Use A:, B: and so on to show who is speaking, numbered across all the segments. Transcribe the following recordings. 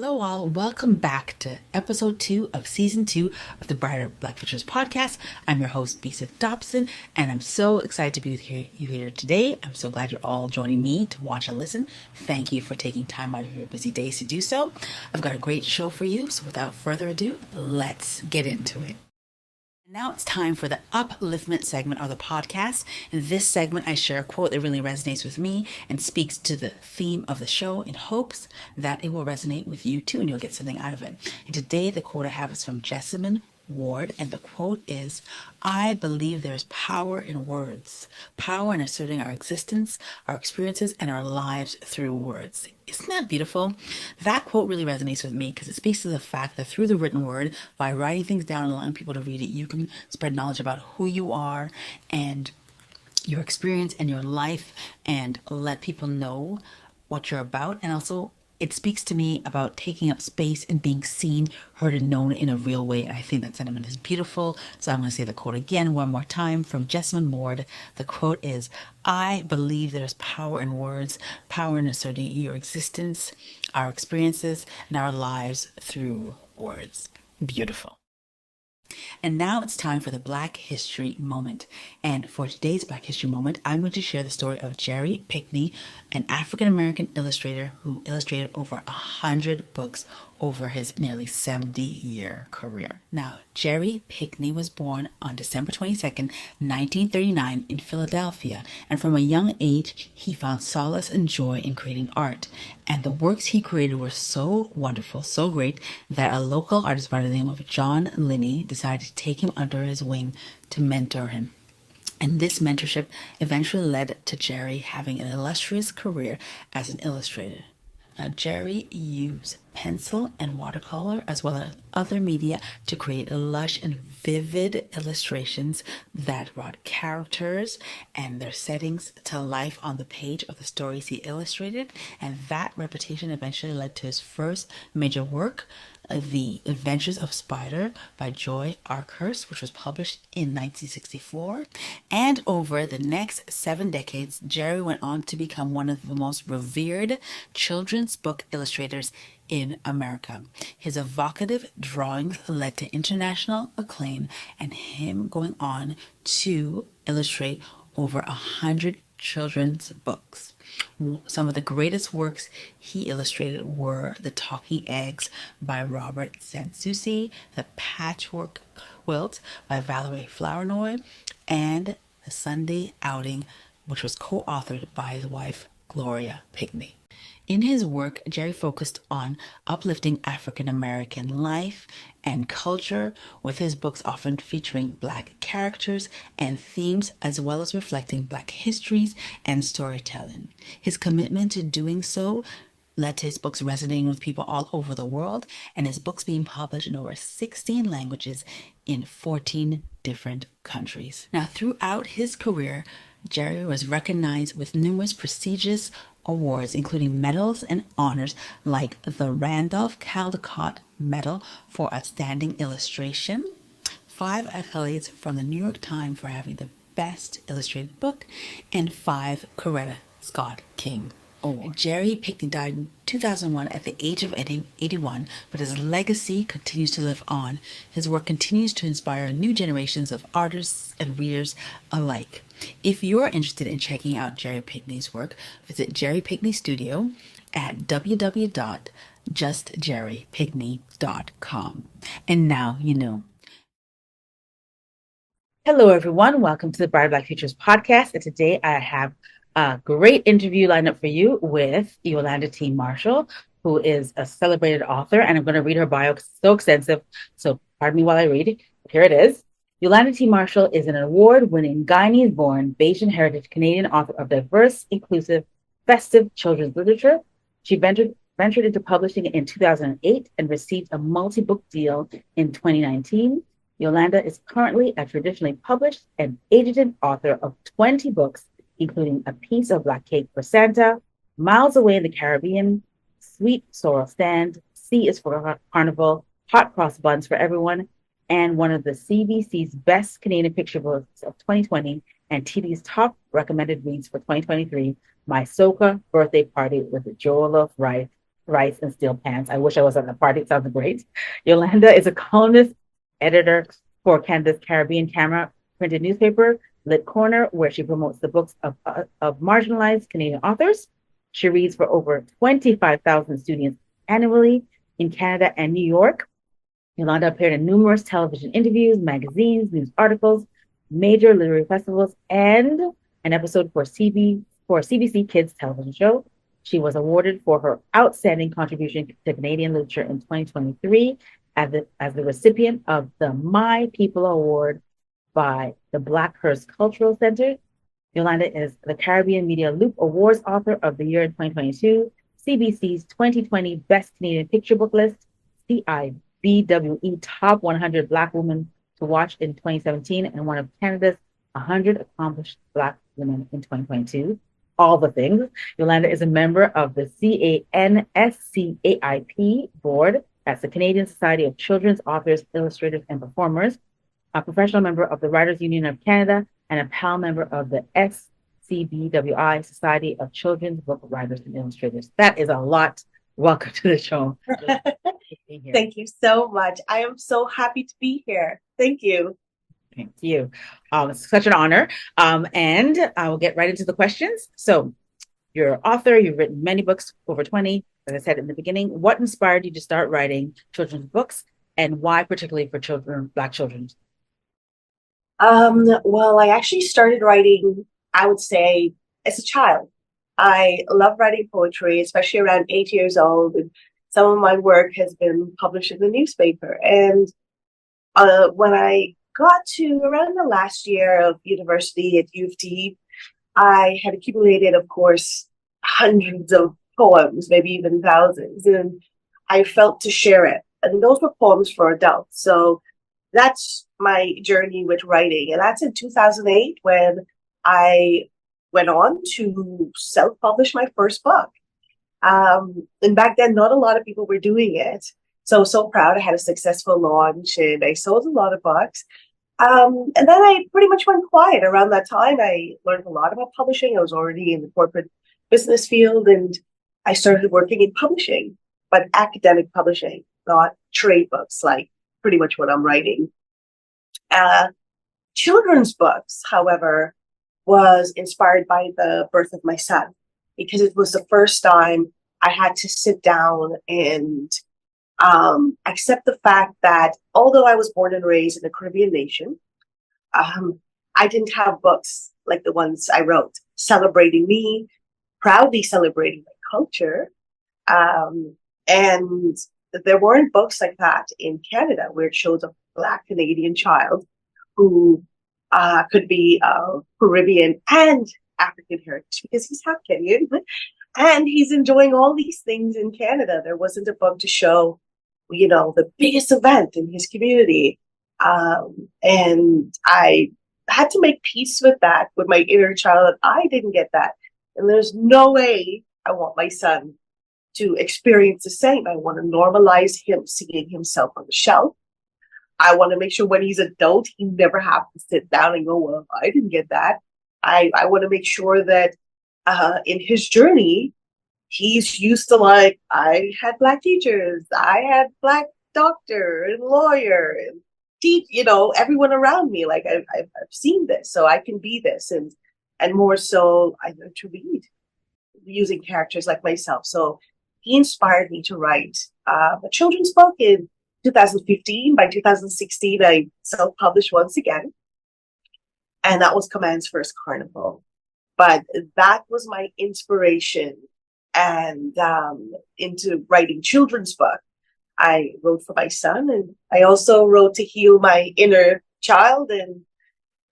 A: Hello, all. Welcome back to episode 2 of season 2 of the Brighter Black Futures podcast. I'm your host, Bisa Dobson, and I'm so excited to be with you here today. I'm so glad you're all joining me to watch and listen. Thank you for taking time out of your busy days to do so. I've got a great show for you, so without further ado, let's get into it. Now it's time for the upliftment segment of the podcast. In this segment, I share a quote that really resonates with me and speaks to the theme of the show in hopes that it will resonate with you too and you'll get something out of it. And today, the quote I have is from Jessamine Ward, and the quote is, "I believe there is power in words, power in asserting our existence, our experiences, and our lives through words." Isn't that beautiful? That quote really resonates with me because it speaks to the fact that through the written word, by writing things down and allowing people to read it, you can spread knowledge about who you are and your experience and your life and let people know what you're about. And also, it speaks to me about taking up space and being seen, heard, and known in a real way. I think that sentiment is beautiful. So I'm going to say the quote again one more time from Jessamine Ward. The quote is, "I believe there's power in words, power in asserting your existence, our experiences, and our lives through words." Beautiful. And now it's time for the Black History Moment. And for today's Black History Moment, I'm going to share the story of Jerry Pickney, an African-American illustrator who illustrated over 100 books over his nearly 70-year career. Now, Jerry Pickney was born on December 22nd, 1939 in Philadelphia, and from a young age, he found solace and joy in creating art. And the works he created were so wonderful, so great, that a local artist by the name of John Linney decided to take him under his wing to mentor him. And this mentorship eventually led to Jerry having an illustrious career as an illustrator. Now, Jerry used pencil and watercolor as well as other media to create lush and vivid illustrations that brought characters and their settings to life on the page of the stories he illustrated. And that reputation eventually led to his first major work, The Adventures of Spider by Joy Arkhurst, which was published in 1964. And over the next 7 decades, Jerry went on to become one of the most revered children's book illustrators in America. His evocative drawings led to international acclaim and him going on to illustrate over 100 children's books. Some of the greatest works he illustrated were The Talking Eggs by Robert Sanssouci, The Patchwork Quilt by Valerie Flournoy, and The Sunday Outing, which was co-authored by his wife, Gloria Pickney. In his work, Jerry focused on uplifting African American life and culture, with his books often featuring Black characters and themes, as well as reflecting Black histories and storytelling. His commitment to doing so led to his books resonating with people all over the world, and his books being published in over 16 languages in 14 different countries. Now, throughout his career, Jerry was recognized with numerous prestigious awards, including medals and honors like the Randolph Caldecott Medal for Outstanding Illustration, 5 accolades from the New York Times for having the best illustrated book, and 5 Coretta Scott King Awards. Jerry Pickney died in 2001 at the age of 81, but his legacy continues to live on. His work continues to inspire new generations of artists and readers alike. If you're interested in checking out Jerry Pickney's work, visit Jerry Pickney Studio at www.justjerrypickney.com. And now you know. Hello, everyone. Welcome to the Brighter Black Futures podcast. And today I have a great interview lined up for you with Yolanda T. Marshall, who is a celebrated author. And I'm going to read her bio because it's so extensive. So pardon me while I read. Here it is. Yolanda T. Marshall is an award-winning Guyanese-born, Bayesian heritage Canadian author of diverse, inclusive, festive children's literature. She ventured into publishing in 2008 and received a multi-book deal in 2019. Yolanda is currently a traditionally published and agented author of 20 books, including A Piece of Black Cake for Santa, Miles Away in the Caribbean, Sweet Sorrel Stand, C is for Carnival, Hot Cross Buns for Everyone, and one of the CBC's best Canadian picture books of 2020 and TV's top recommended reads for 2023, My Soca Birthday Party with Joel of Wright Rice and Steel Pans. I wish I was at the party. It sounds great. Yolanda is a columnist, editor for Canada's Caribbean Camera printed newspaper, Lit Corner, where she promotes the books of marginalized Canadian authors. She reads for over 25,000 students annually in Canada and New York. Yolanda appeared in numerous television interviews, magazines, news articles, major literary festivals, and an episode for CBC Kids television show. She was awarded for her outstanding contribution to Canadian literature in 2023 as the recipient of the My People Award by the Blackhurst Cultural Center. Yolanda is the Caribbean Media Loop Awards author of the year in 2022, CBC's 2020 Best Canadian Picture Book List, CIBWE Top 100 Black Women to Watch in 2017, and one of Canada's 100 Accomplished Black Women in 2022. All the things. Yolanda is a member of the CANSCAIP board. That's the Canadian Society of Children's Authors, Illustrators, and Performers, a professional member of the Writers Union of Canada, and a PAL member of the SCBWI, Society of Children's Book Writers and Illustrators. That is a lot. Welcome to the show.
B: Thank you so much. I am so happy to be here. Thank you.
A: Thank you. It's such an honor. And I will get right into the questions. So you're an author, you've written many books, over 20, as I said in the beginning. What inspired you to start writing children's books, and why particularly for children, Black children?
B: Well, I actually started writing, I would say, as a child. I love writing poetry, especially around 8 years old. And some of my work has been published in the newspaper. And when I got to around the last year of university at U of T, I had accumulated, of course, hundreds of poems, maybe even thousands. And I felt to share it. And those were poems for adults. So that's my journey with writing. And that's in 2008 when I went on to self-publish my first book. And back then, not a lot of people were doing it. So proud. I had a successful launch and I sold a lot of books. And then I pretty much went quiet around that time. I learned a lot about publishing. I was already in the corporate business field and I started working in publishing, but academic publishing, not trade books, like pretty much what I'm writing. Children's books, however, was inspired by the birth of my son, because it was the first time I had to sit down and accept the fact that although I was born and raised in a Caribbean nation, I didn't have books like the ones I wrote, celebrating me, proudly celebrating my culture. And there weren't books like that in Canada where it shows a Black Canadian child who could be Caribbean and African heritage, because he's half Kenyan and he's enjoying all these things in Canada. There wasn't a book to show, you know, the biggest event in his community. And I had to make peace with that, with my inner child. I didn't get that. And there's no way I want my son to experience the same. I want to normalize him seeing himself on the shelf. I want to make sure when he's adult, he never has to sit down and go, well, I didn't get that. I want to make sure that in his journey, he's used to, like, I had Black teachers, I had Black doctor and lawyer and you know, everyone around me. Like I've seen this, so I can be this, and more so, I learned to read using characters like myself. So he inspired me to write a children's book in 2015. By 2016, I self-published once again, and that was Command's First Carnival. But that was my inspiration, and into writing children's book. I wrote for my son, and I also wrote to heal my inner child, and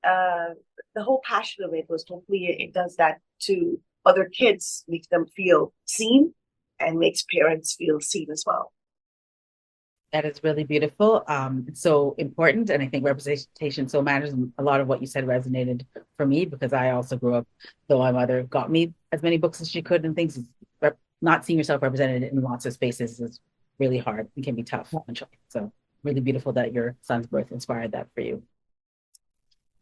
B: the whole passion of it was hopefully it does that to other kids, makes them feel seen and makes parents feel seen as well.
A: That is really beautiful. It's so important. And I think representation so matters. And a lot of what you said resonated for me, because I also grew up, though my mother got me as many books as she could and things, not seeing yourself represented in lots of spaces is really hard and can be tough on children. So really beautiful that your son's birth inspired that for you.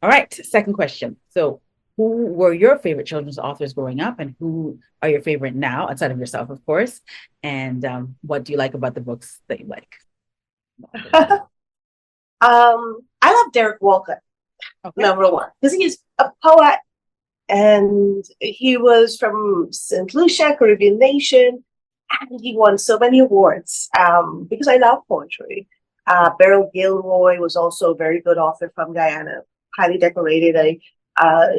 A: All right, second question. So who were your favorite children's authors growing up, and who are your favorite now, outside of yourself, of course? And what do you like about the books that you like?
B: I love Derek Walcott,
A: Okay.
B: number one, because he's a poet and he was from St. Lucia, Caribbean nation, and he won so many awards because I love poetry. Beryl Gilroy was also a very good author from Guyana, highly decorated.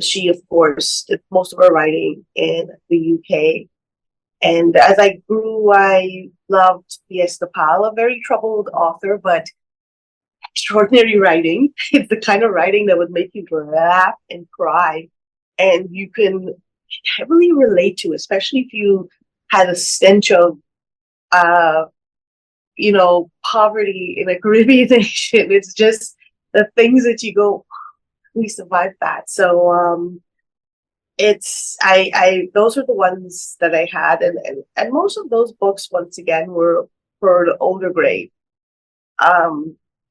B: She, of course, did most of her writing in the UK. And as I grew, I loved Fiesta Pal, a very troubled author, but extraordinary writing. It's the kind of writing that would make you laugh and cry. And you can heavily relate to, especially if you had a stench of, uh, poverty in a Caribbean nation. It's just the things that you go, we survived that. So it's I those are the ones that I had, and most of those books once again were for the older grade.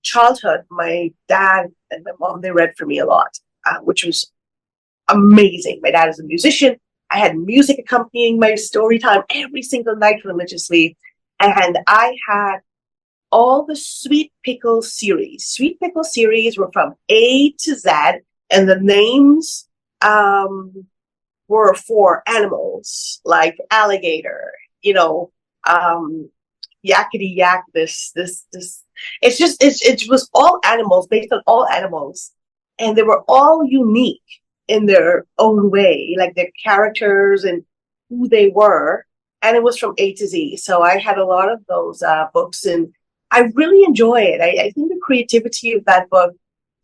B: Childhood, my dad and my mom, they read for me a lot, which was amazing. My dad is a musician. I had music accompanying my story time every single night religiously, and I had all the Sweet Pickle series. Sweet Pickle series were from A to Z, and the names were for animals like alligator, yakety yak. This. It was all animals, based on all animals, and they were all unique in their own way, like their characters and who they were. And it was from A to Z. So I had a lot of those books, and I really enjoy it. I think the creativity of that book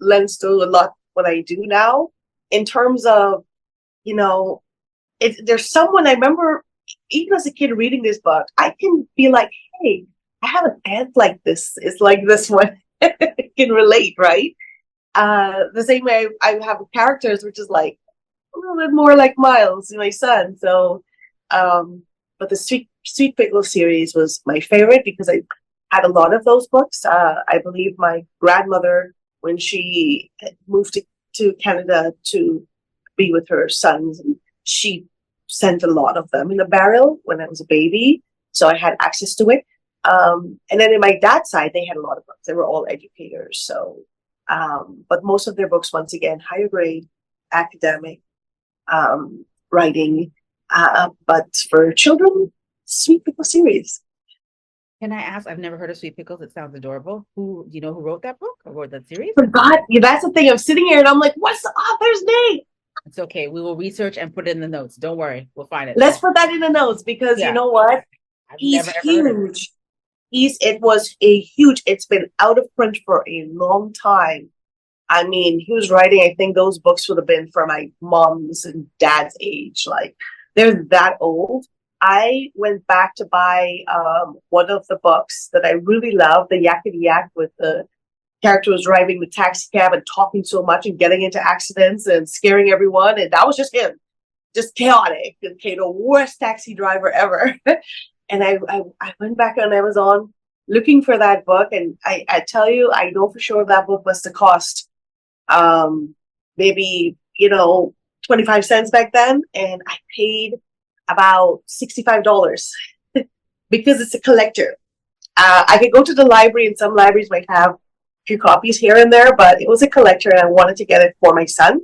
B: lends to a lot what I do now in terms of, there's someone I remember, even as a kid reading this book, I can be like, hey, I have an aunt like this. It's like this one. I can relate, right? The same way I have characters, which is like a little bit more like Miles, my son. So, but the Sweet Pickle series was my favorite because I had a lot of those books. I believe my grandmother, when she moved to Canada to be with her sons, and she sent a lot of them in a barrel when I was a baby. So I had access to it. And then in my dad's side, they had a lot of books. They were all educators. So, but most of their books, once again, higher grade, academic, writing. But for children, Sweet Pickle series.
A: Can I ask? I've never heard of Sweet Pickles. It sounds adorable. Who do you know who wrote that book or wrote that series?
B: Forgot. Yeah, that's the thing. I'm sitting here and I'm like, what's the author's name?
A: It's okay. We will research and put it in the notes. Don't worry. We'll find it.
B: Let's put that in the notes because you know what? He's huge. It's been out of print for a long time. I mean, he was writing, I think those books would have been for my mom's and dad's age. Like, they're that old. I went back to buy one of the books that I really love, the Yakety Yak, with the character was driving the taxi cab and talking so much and getting into accidents and scaring everyone. And that was just him, just chaotic. Okay, the worst taxi driver ever. And I went back on Amazon looking for that book. And I tell you, I know for sure that book must have cost maybe, 25 cents back then. And I paid about $65 because it's a collector. I could go to the library, and some libraries might have a few copies here and there, but it was a collector and I wanted to get it for my son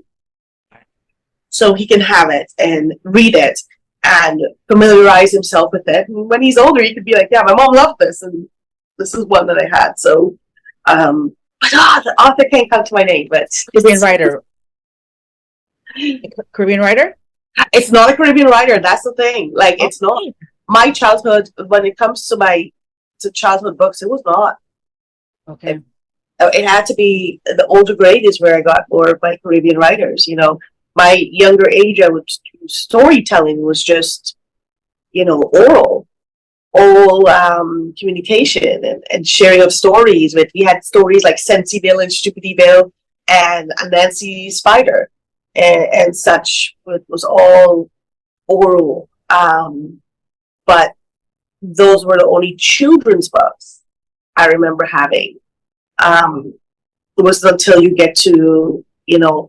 B: so he can have it and read it and familiarize himself with it. And when he's older, he could be like, yeah, my mom loved this, and this is one that I had. So, the author can't come to my name, but
A: Caribbean writer. Caribbean writer?
B: It's not a Caribbean writer. That's the thing. Like, it's not my childhood. When it comes to childhood books, it was not.
A: Okay.
B: It had to be the older grade is where I got more of my Caribbean writers. My younger age, I was storytelling was just, oral communication and sharing of stories. We had stories like Sensieville and Stupidyville and Nancy Spider and such. It was all oral. But those were the only children's books I remember having. It wasn't until you get to,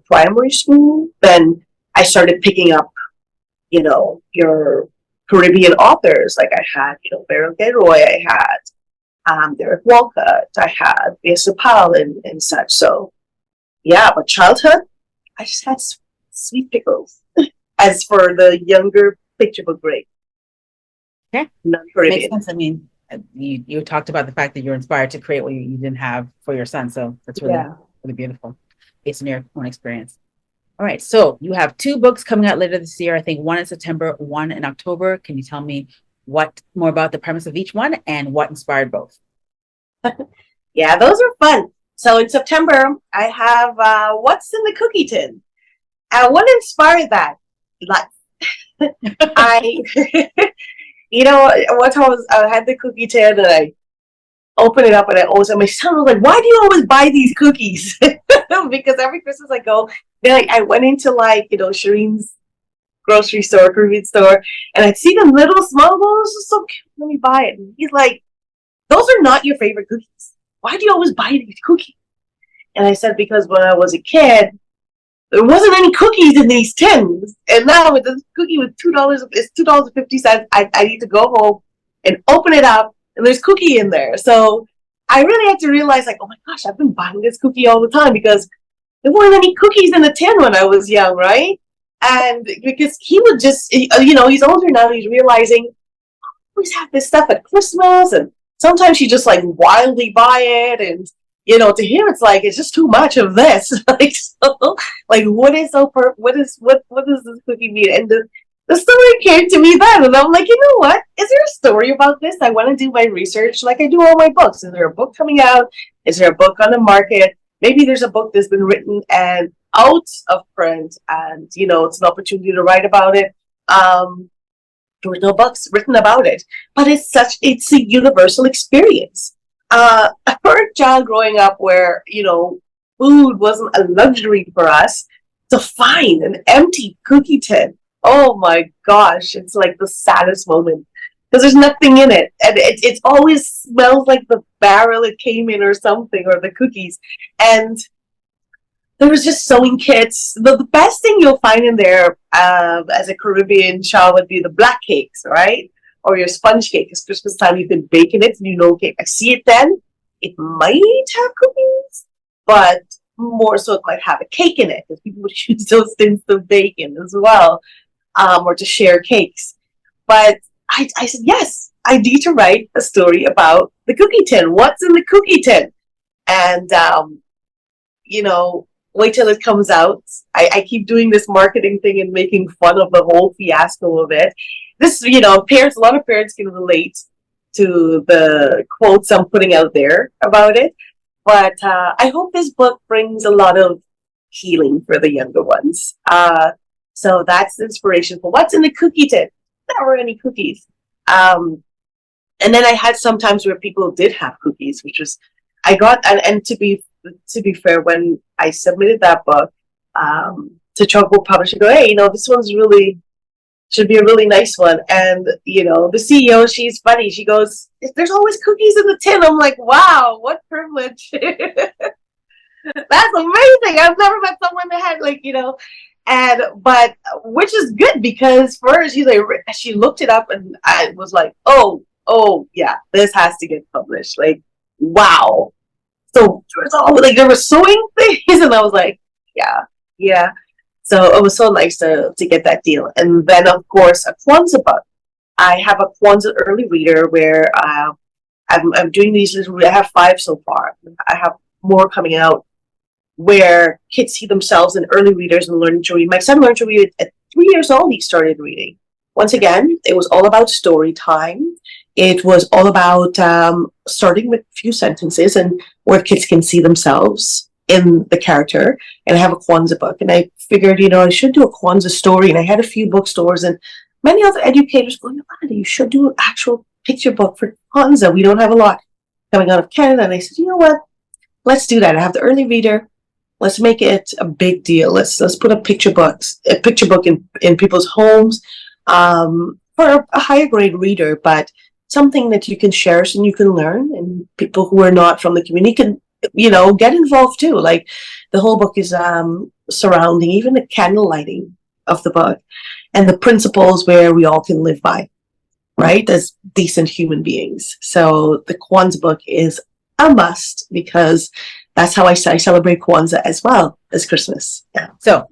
B: primary school, then I started picking up, your Caribbean authors. Like I had, Beryl Gilroy, I had Derek Walcott, I had Bisa and such. So yeah, but childhood, I just had sweet pickles. As for the younger picture book grade,
A: Okay. Makes
B: non-Caribbean.
A: sense. I mean, you talked about the fact that you're inspired to create what you didn't have for your son. So that's really,
B: Yeah.
A: really beautiful based on your own experience. All right. So you have 2 books coming out later this year. I think one in September, one in October. Can you tell me what more about the premise of each one and what inspired both?
B: Yeah, those are fun. So in September, I have What's in the Cookie Tin. And what inspired that? Like, I, one time I had the cookie tin and I opened it up and my son was like, "Why do you always buy these cookies?" Because every Christmas I go, then I went into Shireen's grocery store, Caribbean store, and I'd see them little small ones, just so cute. Let me buy it. And he's like, "Those are not your favorite cookies. Why do you always buy these cookies?" And I said, "Because when I was a kid, there wasn't any cookies in these tins, and now with this cookie with $2, it's $2.50. I need to go home and open it up, and there's cookie in there." So I really had to realize, like, oh my gosh, I've been buying this cookie all the time because there weren't any cookies in the tin when I was young, right? And because he would just, he's older now, he's realizing I always have this stuff at Christmas, and sometimes he just like wildly buy it, and to him it's like it's just too much of this. Like, so, like, what is what does this cookie mean? And the story came to me then, and I'm like, you know what? Is there a story about this? I want to do my research like I do all my books. Is there a book coming out? Is there a book on the market? Maybe there's a book that's been written and out of print, and it's an opportunity to write about it. There were no books written about it, but it's a universal experience. For a child growing up where, food wasn't a luxury for us, to find an empty cookie tin, oh my gosh, it's like the saddest moment because there's nothing in it. And it always smells like the barrel it came in or something, or the cookies. And there was just sewing kits. The best thing you'll find in there as a Caribbean child would be the black cakes, right? Or your sponge cake. It's Christmas time, you can bake in it, and okay, I see it then. It might have cookies, but more so it might have a cake in it, because people would use those things to bake in as well, or to share cakes. But I said, yes, I need to write a story about the cookie tin. What's in the cookie tin? And, wait till it comes out. I keep doing this marketing thing and making fun of the whole fiasco of it. This, a lot of parents can relate to the quotes I'm putting out there about it. But I hope this book brings a lot of healing for the younger ones. So that's the inspiration for What's in the Cookie Tin. There were any cookies. And then I had some times where people did have cookies, which was, I got, and to be fair, when I submitted that book to Chalkboard Publishing, go, hey, this one's should be a really nice one. And, the CEO, she's funny. She goes, there's always cookies in the tin. I'm like, wow, what privilege. That's amazing. I've never met someone that had but which is good, because first she looked it up and I was like, oh yeah, this has to get published. Like, wow. So there were sewing things, and I was like, yeah. So it was so nice to get that deal. And then, of course, a Kwanzaa book. I have a Kwanzaa early reader where I'm doing these. I have 5 so far. I have more coming out, where kids see themselves in early readers and learn to read. My son learned to read at 3 years old. He started reading. Once again, it was all about story time. It was all about starting with a few sentences and where kids can see themselves in the character. And I have a Kwanzaa book, and I figured, I should do a Kwanzaa story. And I had a few bookstores and many other educators going, Yolanda, you should do an actual picture book for Kwanzaa. We don't have a lot coming out of Canada. And I said, you know what? Let's do that. I have the early reader. Let's make it a big deal. Let's put a picture book in people's homes for a higher grade reader, but something that you can share and you can learn, and people who are not from the community can, get involved too. Like, the whole book is surrounding even the candle lighting of the book and the principles where we all can live by, right? As decent human beings. So the Kwanzaa book is a must because that's how I celebrate Kwanzaa as well as Christmas. Yeah.
A: So,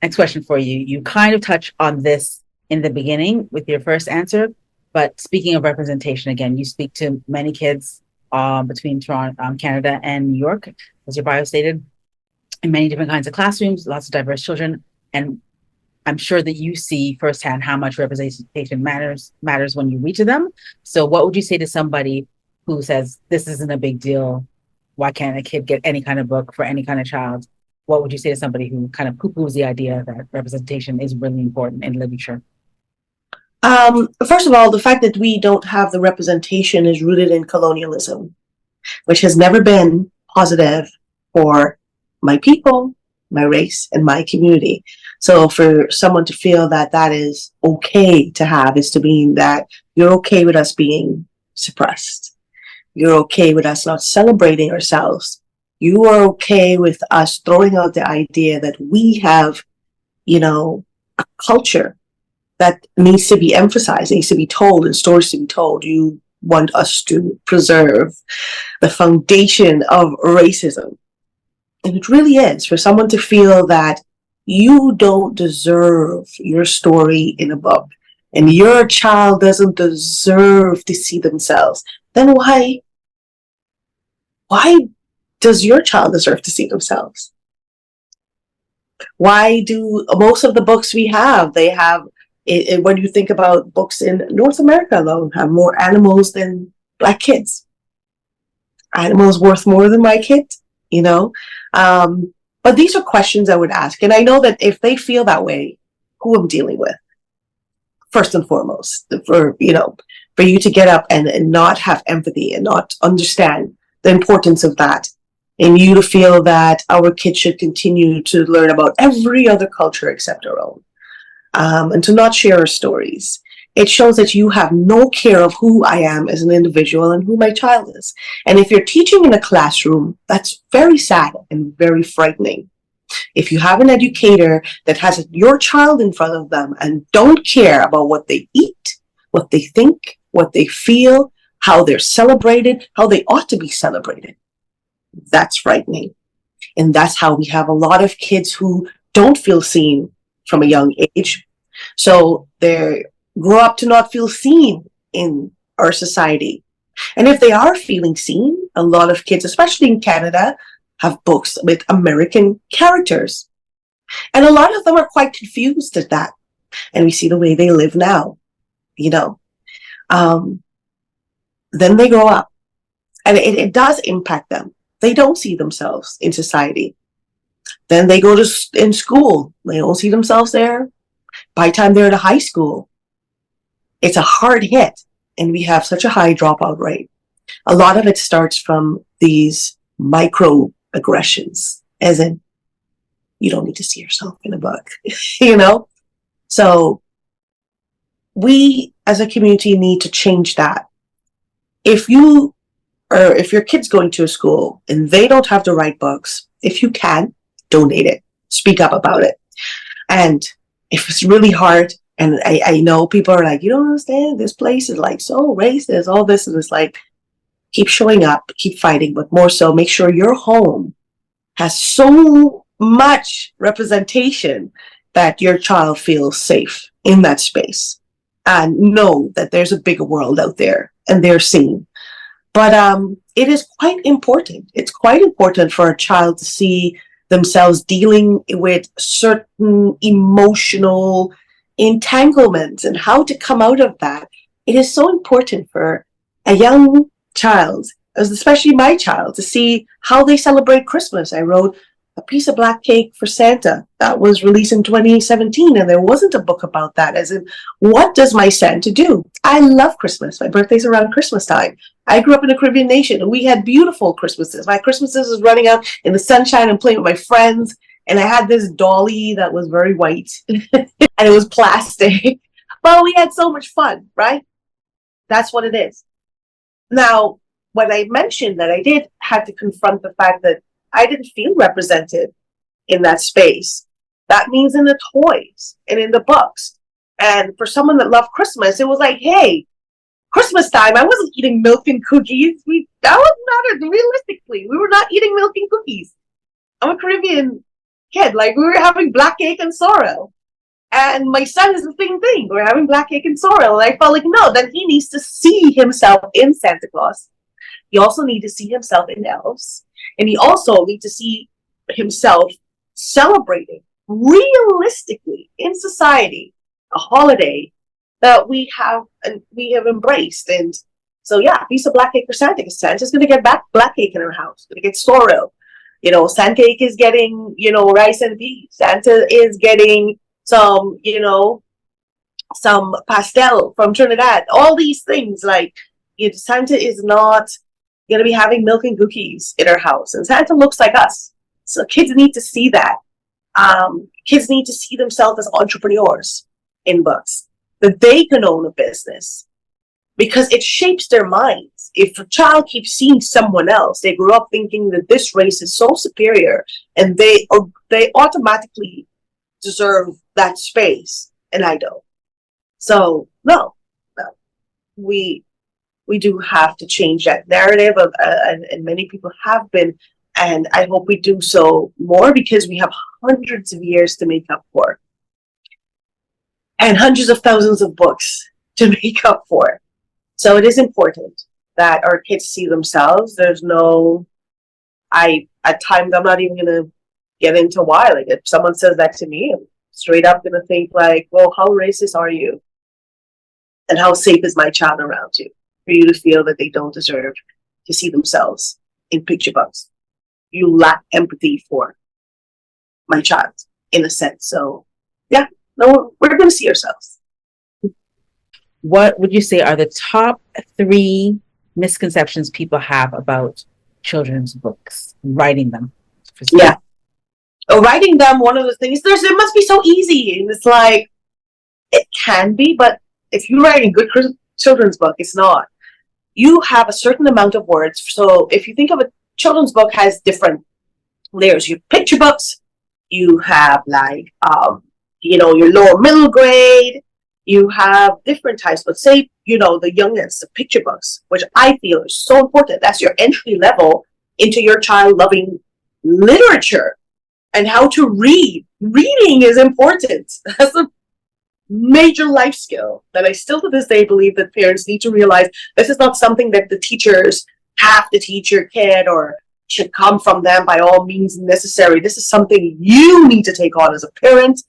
A: next question for you. You kind of touched on this in the beginning with your first answer, but speaking of representation, again, you speak to many kids between Toronto, Canada and New York, as your bio stated, in many different kinds of classrooms, lots of diverse children. And I'm sure that you see firsthand how much representation matters when you reach them. So what would you say to somebody who says, this isn't a big deal? Why can't a kid get any kind of book for any kind of child? What would you say to somebody who kind of poo-poos the idea that representation is really important in literature?
B: First of all, the fact that we don't have the representation is rooted in colonialism, which has never been positive for my people, my race, and my community. So for someone to feel that that is okay to have is to mean that you're okay with us being suppressed. You're okay with us not celebrating ourselves. You are okay with us throwing out the idea that we have, a culture that needs to be emphasized, needs to be told, and stories to be told. You want us to preserve the foundation of racism. And it really is for someone to feel that you don't deserve your story in a book and your child doesn't deserve to see themselves, then why does your child deserve to see themselves? Why do most of the books we have, they have, when you think about books in North America alone, have more animals than Black kids? Animals worth more than my kid, But these are questions I would ask. And I know that if they feel that way, who I'm dealing with, first and foremost, for you to get up and not have empathy and not understand the importance of that, and you to feel that our kids should continue to learn about every other culture except our own, and to not share our stories. It shows that you have no care of who I am as an individual and who my child is. And if you're teaching in a classroom, that's very sad and very frightening. If you have an educator that has your child in front of them and don't care about what they eat, what they think, what they feel, how they're celebrated, how they ought to be celebrated, that's frightening. And that's how we have a lot of kids who don't feel seen from a young age. So they grow up to not feel seen in our society. And if they are feeling seen, a lot of kids, especially in Canada, have books with American characters. And a lot of them are quite confused at that. And we see the way they live now, Then they grow up. And it does impact them. They don't see themselves in society. Then they go in school. They don't see themselves there. By the time they're at a high school, it's a hard hit. And we have such a high dropout rate. A lot of it starts from these microaggressions, as in, you don't need to see yourself in a book, So we as a community need to change that. If your kid's going to a school and they don't have the right books, if you can, donate it, speak up about it. And if it's really hard, and I know people are like, you don't understand, this place is like so racist, all this, and it's like, keep showing up, keep fighting, but more so, make sure your home has so much representation that your child feels safe in that space and know that there's a bigger world out there and they're seen. But it is quite important. It's quite important for a child to see themselves dealing with certain emotional entanglements and how to come out of that. It is so important for a young child, especially my child, to see how they celebrate Christmas. I wrote A Piece of Black Cake for Santa that was released in 2017, and there wasn't a book about that, as in, what does my Santa do? I love Christmas. My birthday's around Christmas time. I grew up in a Caribbean nation, and we had beautiful Christmases. My Christmases was running out in the sunshine and playing with my friends, and I had this dolly that was very white, and it was plastic. But we had so much fun, right? That's what it is. Now, when I mentioned that I had to confront the fact that I didn't feel represented in that space, That means in the toys and in the books. And for someone that loved Christmas, it was like, hey, Christmas time, I wasn't eating milk and cookies. That was not realistically. We were not eating milk and cookies. I'm a Caribbean kid. Like, we were having black cake and sorrel. And my son is the same thing. We're having black cake and sorrel. And I felt like, no, then he needs to see himself in Santa Claus. He also needs to see himself in elves. And he also needs to see himself celebrating realistically in society a holiday that we have embraced. And so, yeah, piece of black cake for Santa, because Santa's going to get back black cake in our house. Going to get sorrel. Santa cake is getting, rice and peas. Santa is getting some, some pastel from Trinidad. All these things, like, Santa is not going to be having milk and cookies in our house. And Santa looks like us. So kids need to see that. Kids need to see themselves as entrepreneurs in books, that they can own a business, because it shapes their minds. If a child keeps seeing someone else, they grew up thinking that this race is so superior and they automatically deserve that space, and I don't. So no, we do have to change that narrative, and many people have been, and I hope we do so more, because we have hundreds of years to make up for, and hundreds of thousands of books to make up for. So it is important that our kids see themselves. At times I'm not even going to get into why. Like, if someone says that to me, I'm straight up going to think like, well, how racist are you? And how safe is my child around you for you to feel that they don't deserve to see themselves in picture books? You lack empathy for my child, in a sense. So, yeah, no, we're going to see ourselves.
A: What would you say are the top 3 misconceptions people have about children's books, writing them?
B: Yeah. Writing them, one of the things, it must be so easy. And it's like, it can be, but if you're writing a good children's book, it's not. You have a certain amount of words. So if you think of a children's book, has different layers. You have picture books, you have like, your lower middle grade, you have different types, but say, the youngest, the picture books, which I feel is so important. That's your entry level into your child loving literature and how to read. Reading is important. That's a major life skill that I still to this day believe that parents need to realize. This is not something that the teachers have to teach your kid or should come from them by all means necessary. This is something you need to take on as a parent.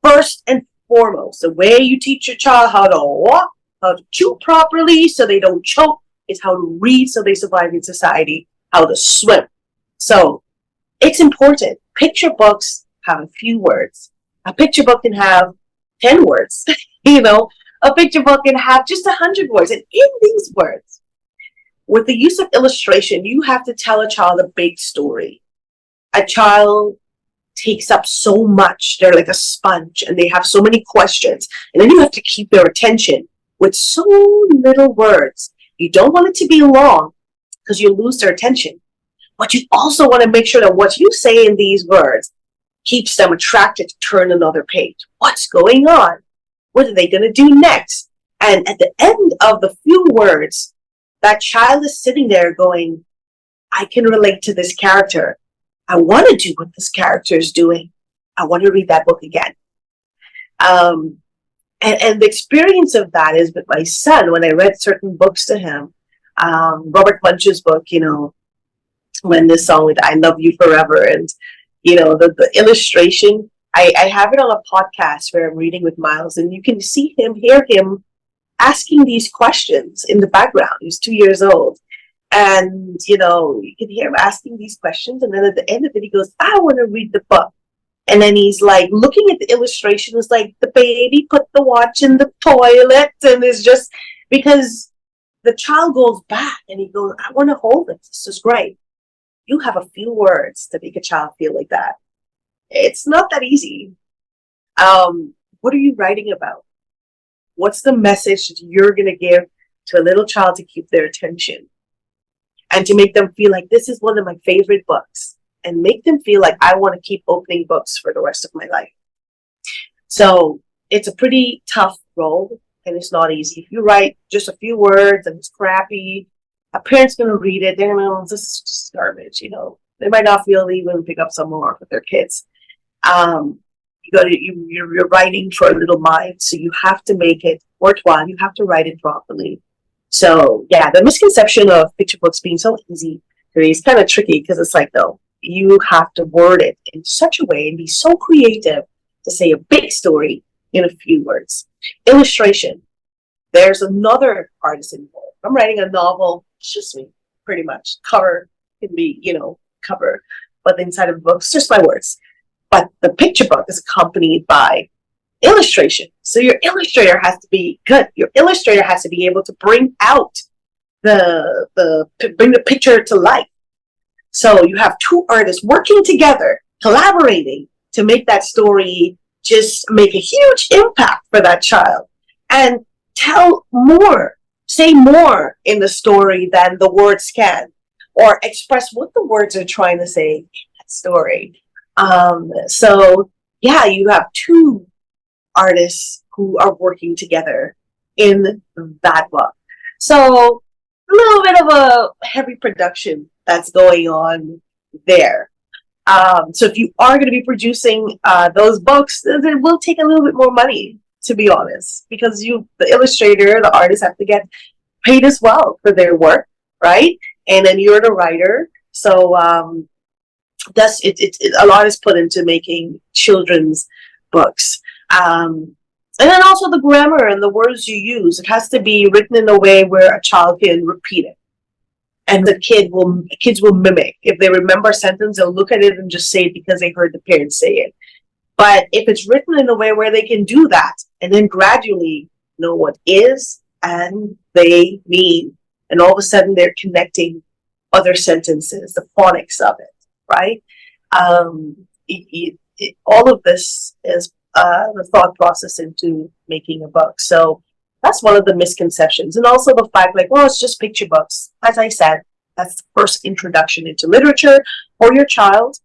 B: First and foremost, the way you teach your child how to walk, how to chew properly so they don't choke, is how to read so they survive in society, how to swim. So it's important. Picture books have a few words. A picture book can have 10 words. A picture book can have just 100 words. And in these words, with the use of illustration, you have to tell a child a big story. A child takes up so much. They're like a sponge and they have so many questions. And then you have to keep their attention with so little words. You don't want it to be long because you lose their attention. But you also want to make sure that what you say in these words keeps them attracted to turn another page. What's going on? What are they going to do next? And at the end of the few words, that child is sitting there going, I can relate to this character. I want to do what this character is doing. I want to read that book again. And the experience of that is with my son, when I read certain books to him, Robert Munch's book, when this song with I Love You Forever, and, the illustration, I have it on a podcast where I'm reading with Miles, and you can hear him asking these questions in the background. He's 2 years old. And, you can hear him asking these questions. And then at the end of it, he goes, I want to read the book. And then he's like looking at the illustration. It's like the baby put the watch in the toilet. And it's just because the child goes back and he goes, I want to hold it. This is great. You have a few words to make a child feel like that. It's not that easy. What are you writing about? What's the message that you're going to give to a little child to keep their attention? And to make them feel like this is one of my favorite books. and make them feel like I want to keep opening books for the rest of my life. So it's a pretty tough role, and it's not easy. If you write just a few words and it's crappy, a parent's going to read it. They're going to, this is just garbage, you know. They might not feel they even pick up some more with their kids. You're writing for a little mind, so you have to make it worthwhile. You have to write it properly. So yeah, the misconception of picture books being so easy is kind of tricky, because it's like, no, you have to word it in such a way and be so creative to say a big story in a few words. Illustration. There's another artist involved. I'm writing a novel, it's just me, pretty much. Cover can be, cover, but the inside of the book, it's just my words. But the picture book is accompanied by illustration. So your illustrator has to be good. Your illustrator has to be able to bring out bring the picture to life. So you have two artists working together, collaborating to make that story just make a huge impact for that child, and tell more, say more in the story than the words can, or express what the words are trying to say in that story. So yeah, you have two artists who are working together in that book. So a little bit of a heavy production that's going on there. So if you are going to be producing those books, it will take a little bit more money, to be honest, because the illustrator, the artist, have to get paid as well for their work, right? And then you're the writer, so that's it. A lot is put into making children's books, and then also the grammar and the words you use. It has to be written in a way where a child can repeat it, and the kids will mimic. If they remember a sentence, they'll look at it and just say it because they heard the parents say it. But if it's written in a way where they can do that, and then gradually know what is and they mean, and all of a sudden they're connecting other sentences, the phonics of it, right? All of this is the thought process into making a book. So that's one of the misconceptions. And also the fact, like, well, it's just picture books. As I said, that's the first introduction into literature for your child.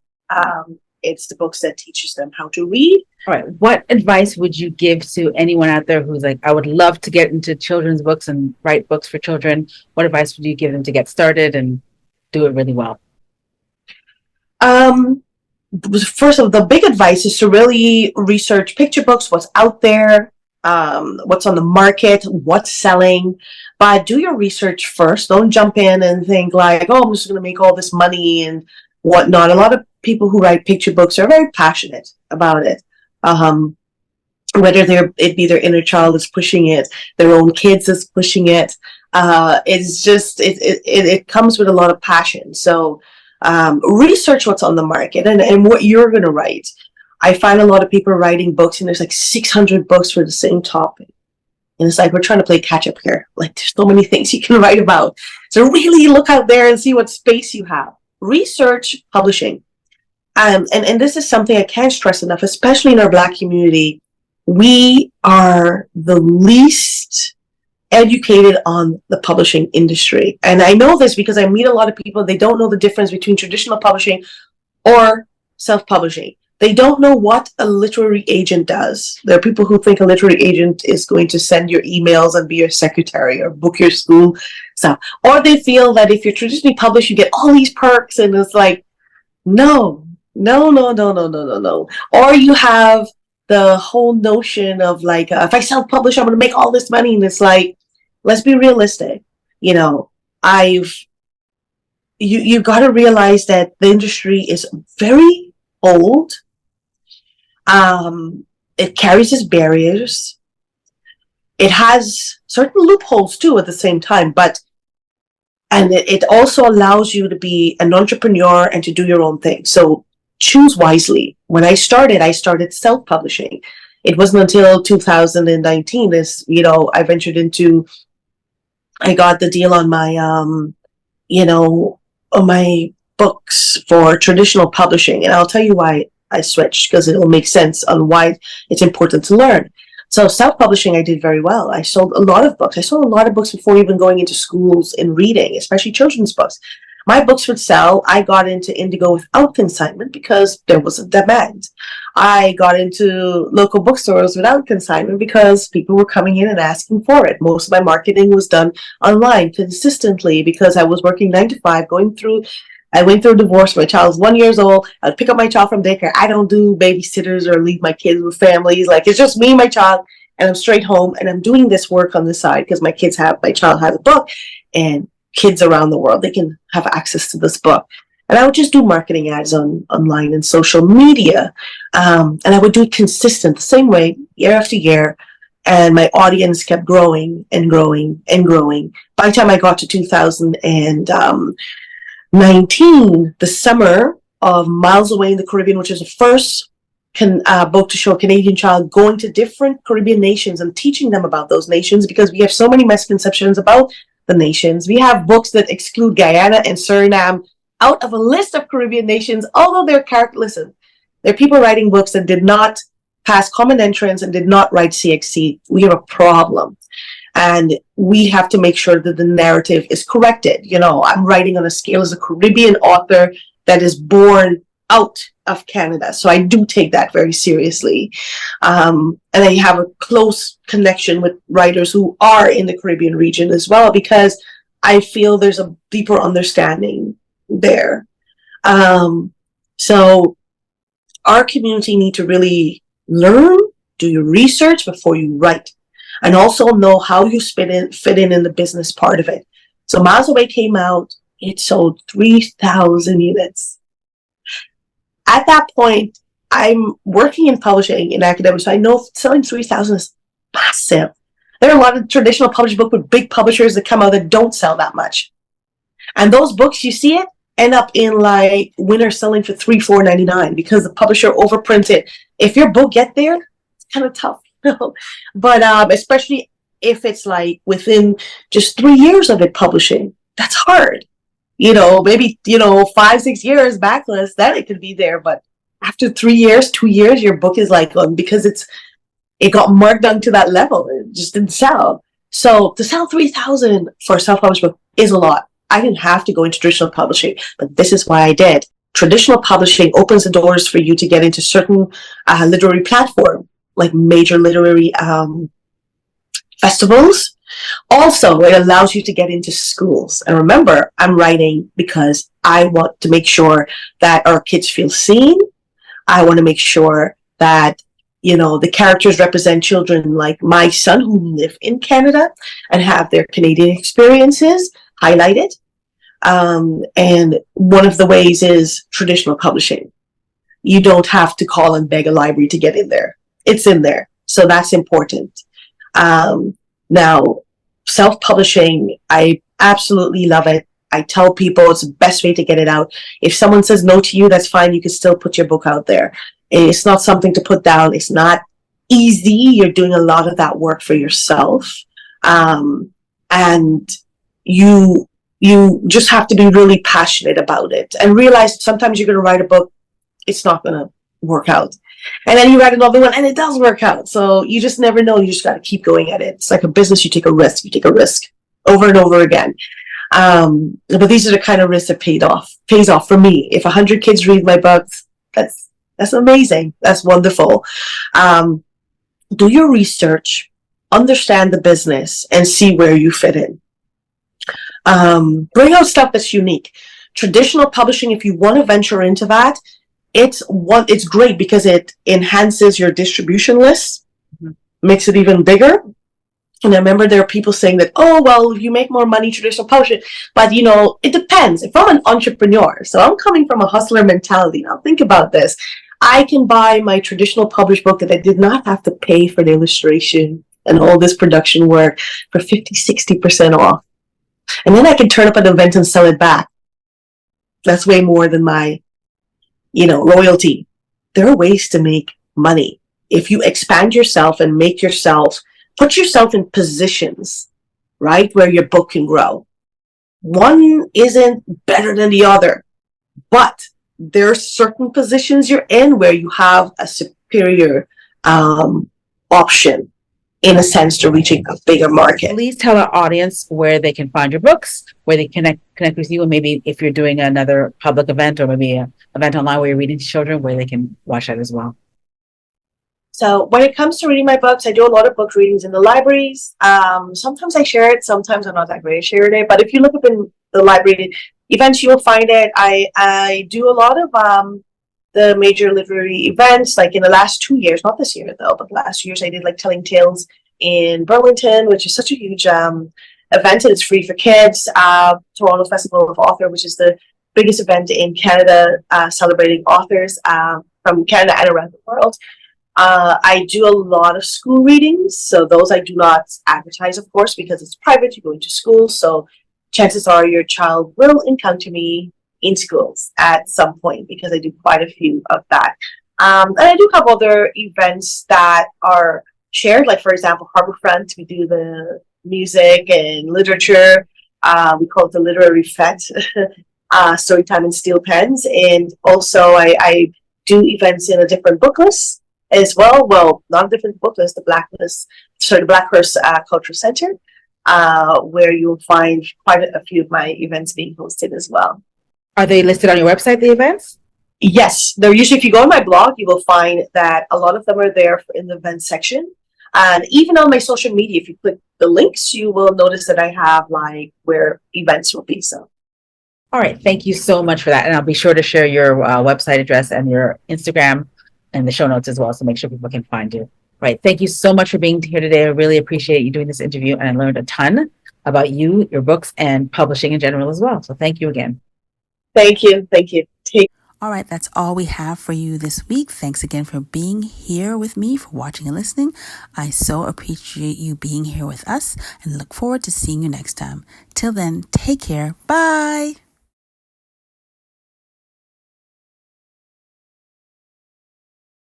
B: It's the books that teaches them how to read.
A: All right. What advice would you give to anyone out there who's like, I would love to get into children's books and write books for children? What advice would you give them to get started and do it really well?
B: First of all, the big advice is to really research picture books, what's out there, what's on the market, what's selling. But do your research first. Don't jump in and think like, oh, I'm just going to make all this money and whatnot. A lot of people who write picture books are very passionate about it. Whether it be their inner child is pushing it, their own kids is pushing it. It's just, it comes with a lot of passion. So research what's on the market and what you're going to write. I find a lot of people writing books, and there's like 600 books for the same topic. And it's like, we're trying to play catch up here. Like, there's so many things you can write about. So really look out there and see what space you have. Research publishing. And this is something I can't stress enough, especially in our Black community. We are the least educated on the publishing industry. And I know this because I meet a lot of people, they don't know the difference between traditional publishing or self-publishing. They don't know what a literary agent does. There are people who think a literary agent is going to send your emails and be your secretary or book your school stuff. Or they feel that if you're traditionally published, you get all these perks, and it's like, no. Or you have the whole notion of like, if I self-publish, I'm going to make all this money. And it's like, let's be realistic. You've got to realize that the industry is very old. It carries its barriers. It has certain loopholes too at the same time, and it also allows you to be an entrepreneur and to do your own thing. So choose wisely. When I started self-publishing. It wasn't until 2019 I got the deal on my, on my books for traditional publishing. And I'll tell you why I switched, because it'll make sense on why it's important to learn. So self-publishing, I did very well. I sold a lot of books. I sold a lot of books before even going into schools and reading, especially children's books. My books would sell. I got into Indigo without consignment because there was a demand. I got into local bookstores without consignment because people were coming in and asking for it. Most of my marketing was done online consistently because I was working 9 to 5, I went through a divorce. My child was 1 year old. I'd pick up my child from daycare. I don't do babysitters or leave my kids with families. Like, it's just me and my child, and I'm straight home, and I'm doing this work on the side because my child has a book, and kids around the world, they can have access to this book. And I would just do marketing ads online and social media. And I would do it consistent, the same way, year after year. And my audience kept growing and growing and growing. By the time I got to 2019, the summer of Miles Away in the Caribbean, which is the first book to show a Canadian child going to different Caribbean nations and teaching them about those nations, because we have so many misconceptions about the nations. We have books that exclude Guyana and Suriname out of a list of Caribbean nations, although they're listen, there are people writing books that did not pass common entrance and did not write CXC. We have a problem. And we have to make sure that the narrative is corrected. You know, I'm writing on a scale as a Caribbean author that is born out of Canada. So I do take that very seriously. And I have a close connection with writers who are in the Caribbean region as well, because I feel there's a deeper understanding there. So our community need to really learn, do your research before you write, and also know how you fit in the business part of it. So Miles Away came out, it sold 3,000 units. At that point, I'm working in publishing in academics, so I know selling 3,000 is massive. There are a lot of traditional published books with big publishers that come out that don't sell that much. And those books, you see it, end up in like winter selling for $3,499 because the publisher overprinted. If your book get there, it's kind of tough. But especially if it's like within just 3 years of it publishing, that's hard. You know, maybe, 5-6 years backlist, then it could be there. But after 3 years, 2 years, your book is like, because it got marked down to that level. It just didn't sell. So to sell 3,000 for a self-published book is a lot. I didn't have to go into traditional publishing, but this is why I did. Traditional publishing opens the doors for you to get into certain literary platform, like major literary festivals. Also, it allows you to get into schools. And remember, I'm writing because I want to make sure that our kids feel seen. I want to make sure that, the characters represent children like my son who live in Canada and have their Canadian experiences highlighted. And one of the ways is traditional publishing. You don't have to call and beg a library to get in there. It's in there. So that's important. Now, self-publishing, I absolutely love it. I tell people it's the best way to get it out. If someone says no to you, that's fine. You can still put your book out there. It's not something to put down. It's not easy. You're doing a lot of that work for yourself. And you just have to be really passionate about it and realize sometimes you're going to write a book, it's not going to work out. And then you write another one and it does work out. So you just never know. You just got to keep going at it. It's like a business. You take a risk. You take a risk over and over again. But these are the kind of risks that pays off for me. If 100 kids read my books, that's amazing. That's wonderful. Do your research, understand the business, and see where you fit in. Bring out stuff that's unique. Traditional publishing, if you want to venture into that, it's great because it enhances your distribution list, makes it even bigger. And I remember there are people saying that, oh, well, you make more money traditional publishing. But, it depends. If I'm an entrepreneur, so I'm coming from a hustler mentality. Now, think about this. I can buy my traditional published book that I did not have to pay for the illustration and all this production work for 50-60% off. And then I can turn up an event and sell it back. That's way more than my, royalty. There are ways to make money. If you expand yourself and put yourself in positions, right, where your book can grow. One isn't better than the other, but there are certain positions you're in where you have a superior option. in a sense, to reaching a bigger market.
A: Please tell our audience where they can find your books, where they connect with you, and maybe if you're doing another public event or maybe an event online where you're reading to children, where they can watch that as well.
B: So when it comes to reading my books, I do a lot of book readings in the libraries. Sometimes I share it, sometimes I'm not that great at sharing it. But if you look up in the library events, you will find it. I do a lot of the major literary events, like in the last 2 years, not this year though, but the last 2 years I did like Telling Tales in Burlington, which is such a huge event, and it's free for kids. Toronto Festival of Author, which is the biggest event in Canada, celebrating authors from Canada and around the world. I do a lot of school readings, so those I do not advertise, of course, because it's private. You're going to school, so chances are your child will encounter me in schools at some point, because I do quite a few of that. And I do have other events that are shared, like for example, Harbor Front. We do the music and literature. We call it the Literary Fete, Storytime and Steel Pens. And also I do events in a different book list as well. Well, not a different book list, the Blackhurst Cultural Center, where you'll find quite a few of my events being hosted as well.
A: Are they listed on your website, the events?
B: Yes, they're usually, if you go on my blog, you will find that a lot of them are there in the events section. And even on my social media, if you click the links, you will notice that I have like where events will be. So.
A: All right. Thank you so much for that. And I'll be sure to share your website address and your Instagram and the show notes as well, so make sure people can find you. All right. Thank you so much for being here today. I really appreciate you doing this interview, and I learned a ton about you, your books, and publishing in general as well. So thank you again.
B: Thank you. Thank you.
A: All right, that's all we have for you this week. Thanks again for being here with me, for watching and listening. I so appreciate you being here with us and look forward to seeing you next time. Till then, take care. Bye.